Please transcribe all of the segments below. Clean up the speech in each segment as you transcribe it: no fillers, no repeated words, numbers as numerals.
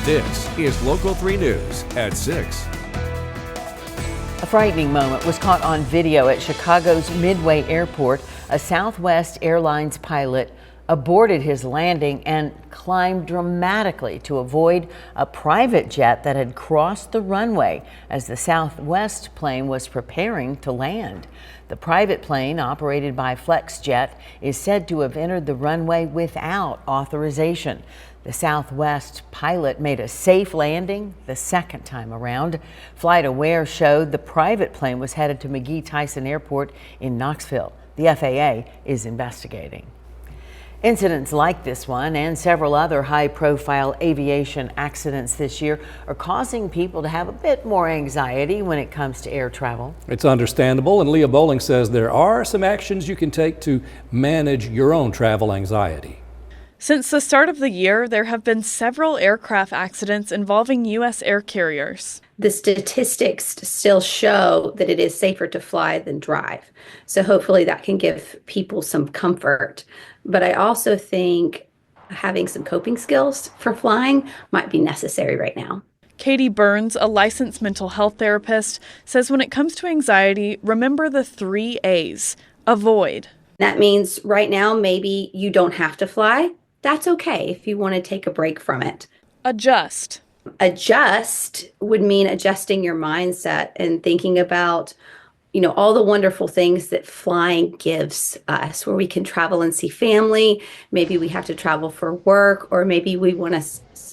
This is Local 3 News at 6. A frightening moment was caught on video at Chicago's Midway Airport. A Southwest Airlines pilot aborted his landing and climbed dramatically to avoid a private jet that had crossed the runway as the Southwest plane was preparing to land. The private plane, operated by FlexJet, is said to have entered the runway without authorization. The Southwest pilot made a safe landing the second time around. FlightAware showed the private plane was headed to McGee-Tyson Airport in Knoxville. The FAA is investigating. Incidents like this one and several other high-profile aviation accidents this year are causing people to have a bit more anxiety when it comes to air travel. It's understandable, and Leah Bowling says there are some actions you can take to manage your own travel anxiety. Since the start of the year, there have been several aircraft accidents involving U.S. air carriers. The statistics still show that it is safer to fly than drive. So hopefully that can give people some comfort. But I also think having some coping skills for flying might be necessary right now. Katie Burns, a licensed mental health therapist, says when it comes to anxiety, remember the 3 A's. Avoid. That means right now maybe you don't have to fly. That's okay if you want to take a break from it. Adjust. Adjust would mean adjusting your mindset and thinking about, all the wonderful things that flying gives us, where we can travel and see family. Maybe we have to travel for work, or maybe we want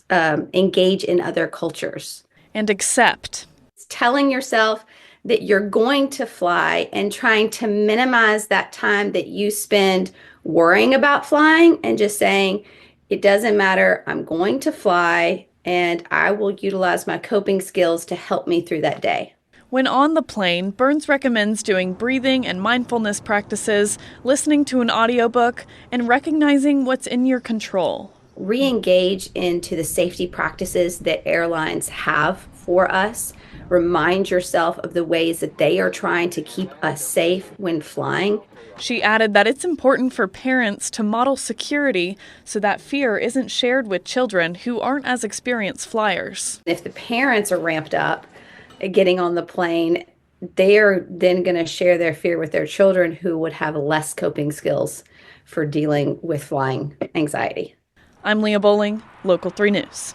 to engage in other cultures. And accept. It's telling yourself that you're going to fly and trying to minimize that time that you spend worrying about flying and just saying, it doesn't matter, I'm going to fly and I will utilize my coping skills to help me through that day. When on the plane, Burns recommends doing breathing and mindfulness practices, listening to an audiobook, and recognizing what's in your control. Re-engage into the safety practices that airlines have for us. Remind yourself of the ways that they are trying to keep us safe when flying. She added that it's important for parents to model security so that fear isn't shared with children who aren't as experienced flyers. If the parents are ramped up getting on the plane, they are then going to share their fear with their children who would have less coping skills for dealing with flying anxiety. I'm Leah Bowling, Local 3 News.